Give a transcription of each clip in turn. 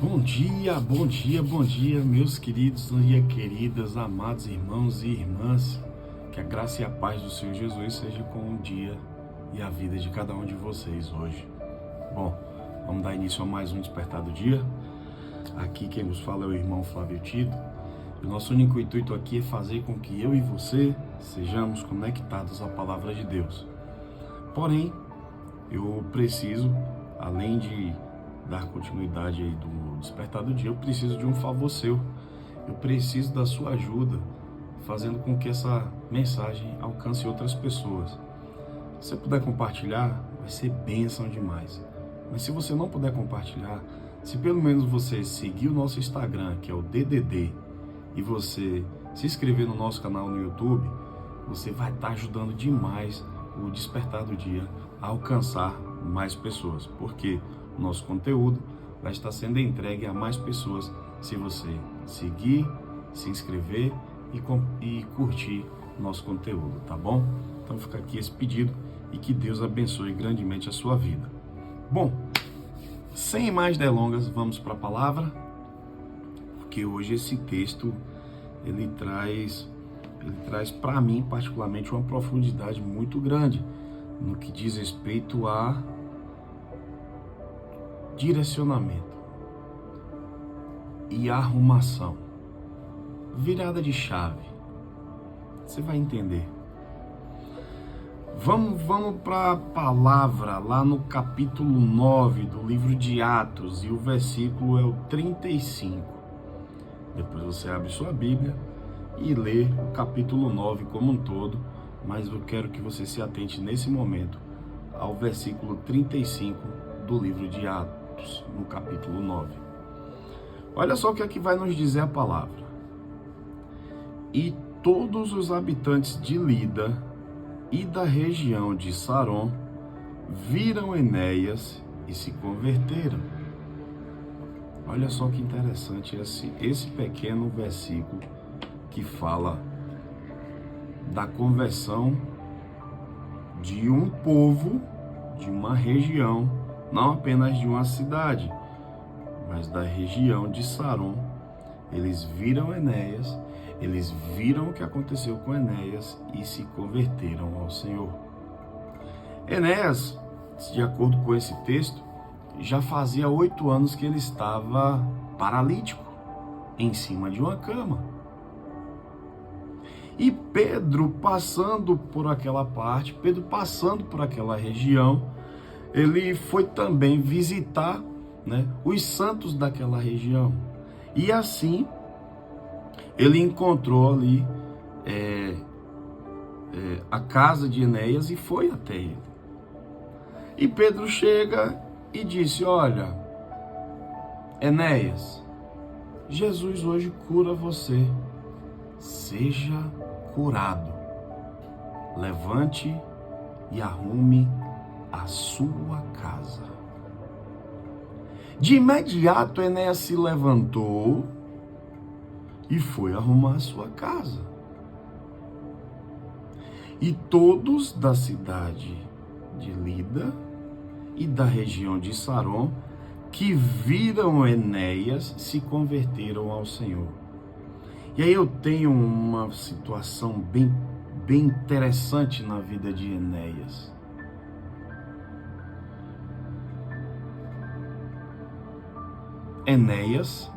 Bom dia, bom dia, bom dia, meus queridos e queridas, amados irmãos e irmãs. Que a graça e a paz do Senhor Jesus seja com o dia e a vida de cada um de vocês hoje. Bom, vamos dar início a mais um Despertar do Dia. Aqui quem nos fala é o irmão Flávio Tito. O nosso único intuito aqui é fazer com que eu e você sejamos conectados à Palavra de Deus. Porém, eu preciso, além de dar continuidade aí do Despertar do Dia, eu preciso de um favor seu. Eu preciso da sua ajuda, fazendo com que essa mensagem alcance outras pessoas. Se você puder compartilhar, vai ser bênção demais. Mas se você não puder compartilhar, se pelo menos você seguir o nosso Instagram, que é o DDD, e você se inscrever no nosso canal no YouTube, você vai estar ajudando demais o Despertar do Dia a alcançar mais pessoas, porque o nosso conteúdo vai estar sendo entregue a mais pessoas se você seguir, se inscrever e curtir nosso conteúdo, tá bom? Então fica aqui esse pedido e que Deus abençoe grandemente a sua vida. Bom, sem mais delongas, vamos para a palavra, porque hoje esse texto ele traz para mim particularmente uma profundidade muito grande no que diz respeito a direcionamento e arrumação, virada de chave. Você vai entender. Vamos para a palavra lá no capítulo 9 do livro de Atos, e o versículo é o 35. Depois você abre sua Bíblia e lê o capítulo 9 como um todo, mas eu quero que você se atente nesse momento ao versículo 35 do livro de Atos, no capítulo 9. Olha só o que é que vai nos dizer a palavra. E todos os habitantes de Lida e da região de Saron viram Enéas e se converteram. Olha só que interessante esse pequeno versículo que fala da conversão de um povo, de uma região, não apenas de uma cidade, mas da região de Saron. Eles viram Enéas, eles viram o que aconteceu com Enéas e se converteram ao Senhor. Enéas, de acordo com esse texto, já fazia 8 anos que ele estava paralítico, em cima de uma cama. E Pedro passando por aquela parte, Pedro passando por aquela região, ele foi também visitar, os santos daquela região. E assim, ele encontrou ali a casa de Enéas e foi até ele. E Pedro chega e disse: olha, Enéas, Jesus hoje cura você. Seja curado. Levante e arrume a sua casa. De imediato, Enéas se levantou e foi arrumar a sua casa. E todos da cidade de Lida e da região de Saron que viram Enéas se converteram ao Senhor. E aí eu tenho uma situação bem interessante na vida de Enéas. Enéas,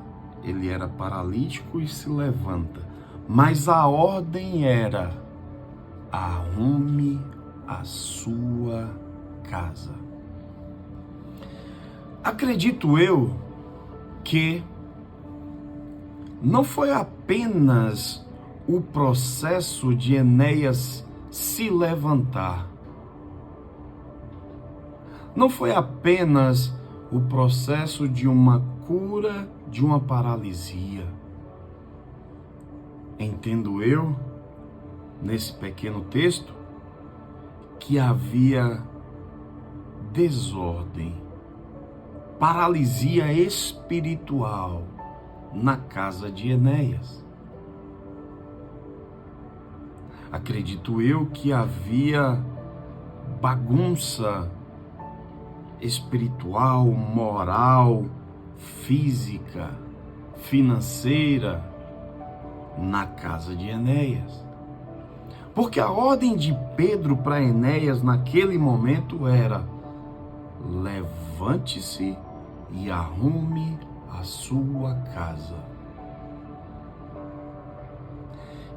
ele era paralítico e se levanta, mas a ordem era: arrume a sua casa. Acredito eu que não foi apenas o processo de Enéas se levantar. Não foi apenas o processo de uma cura de uma paralisia. Entendo eu, nesse pequeno texto, que havia desordem, paralisia espiritual na casa de Enéas. Acredito eu que havia bagunça espiritual, moral, física, financeira na casa de Enéas. Porque a ordem de Pedro para Enéas naquele momento era: levante-se e arrume a sua casa.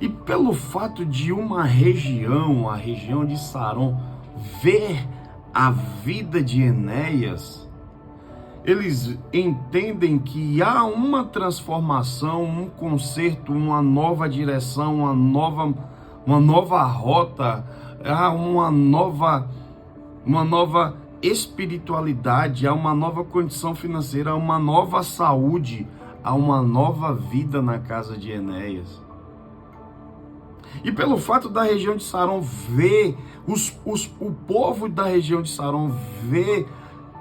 E pelo fato de uma região, a região de Saron, ver a vida de Enéas, eles entendem que há uma transformação, um conserto, uma nova direção, uma nova rota, há uma nova espiritualidade, há uma nova condição financeira, há uma nova saúde, há uma nova vida na casa de Enéas. E pelo fato da região de Saron ver, o povo da região de Saron ver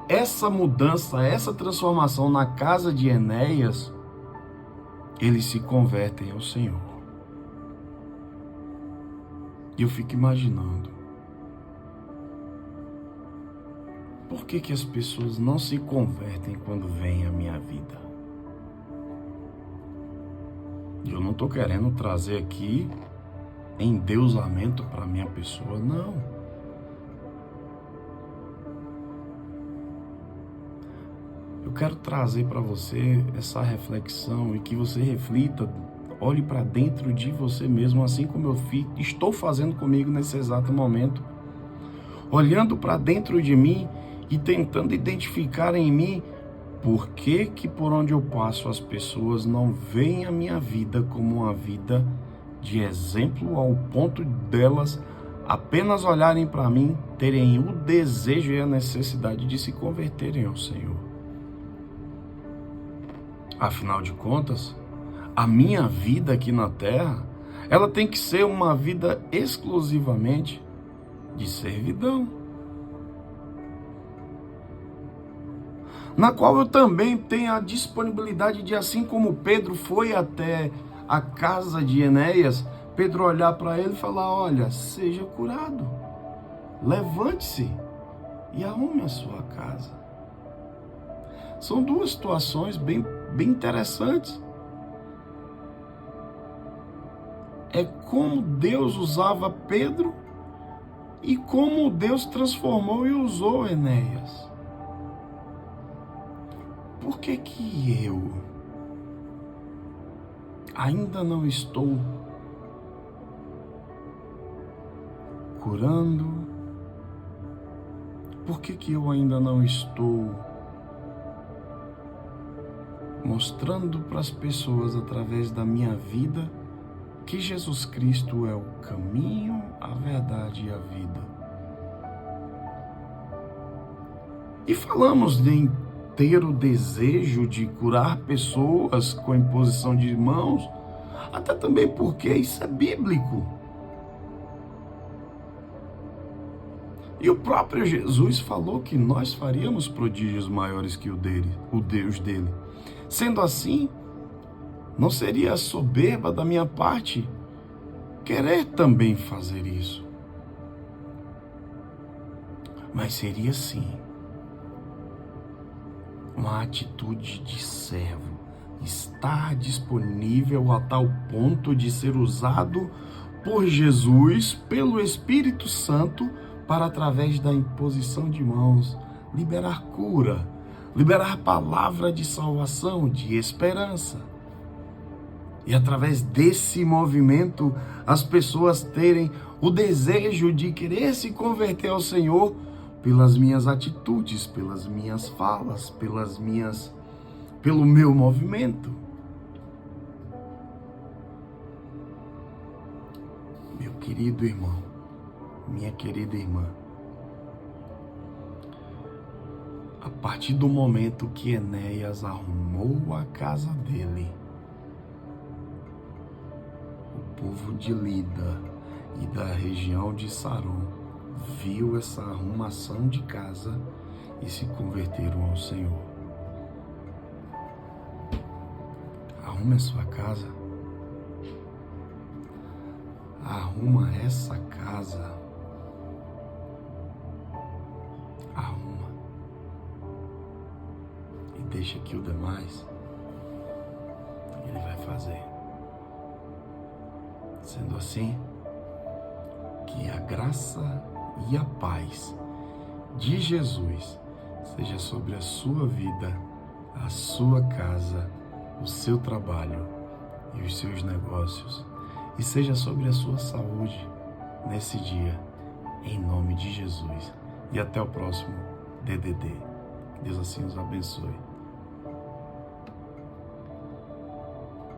essa mudança, essa transformação na casa de Enéas, eles se convertem ao Senhor. E eu fico imaginando, por que as pessoas não se convertem quando vem a minha vida? E eu não estou querendo trazer aqui endeusamento para a minha pessoa, não. Eu quero trazer para você essa reflexão e que você reflita, olhe para dentro de você mesmo, assim como eu estou fazendo comigo nesse exato momento, olhando para dentro de mim e tentando identificar em mim por que por onde eu passo as pessoas não veem a minha vida como uma vida de exemplo, ao ponto delas apenas olharem para mim, terem o desejo e a necessidade de se converterem ao Senhor. Afinal de contas, a minha vida aqui na Terra, ela tem que ser uma vida exclusivamente de servidão, na qual eu também tenho a disponibilidade de, assim como Pedro foi até a casa de Enéas, Pedro olhar para ele e falar: olha, seja curado, levante-se e arrume a sua casa. São duas situações bem interessantes. É como Deus usava Pedro e como Deus transformou e usou Enéas. Por que eu ainda não estou curando? Por que eu ainda não estou mostrando para as pessoas, através da minha vida, que Jesus Cristo é o caminho, a verdade e a vida? E falamos em ter o desejo de curar pessoas com a imposição de mãos, até também porque isso é bíblico. E o próprio Jesus falou que nós faríamos prodígios maiores que o Deus dele. Sendo assim, não seria soberba da minha parte querer também fazer isso. Mas seria sim uma atitude de servo, estar disponível a tal ponto de ser usado por Jesus, pelo Espírito Santo, para, através da imposição de mãos, liberar cura, liberar palavra de salvação, de esperança. E através desse movimento, as pessoas terem o desejo de querer se converter ao Senhor pelas minhas atitudes, pelas minhas falas, pelo meu movimento. Meu querido irmão, minha querida irmã, a partir do momento que Enéas arrumou a casa dele, o povo de Lida e da região de Saron viu essa arrumação de casa e se converteram ao Senhor. Arrume a sua casa. Arruma essa casa. Arruma. E deixa que o demais Ele vai fazer. Sendo assim, que a graça e a paz de Jesus seja sobre a sua vida, a sua casa, o seu trabalho e os seus negócios, e seja sobre a sua saúde nesse dia, em nome de Jesus. E até o próximo DDD. Deus assim os abençoe.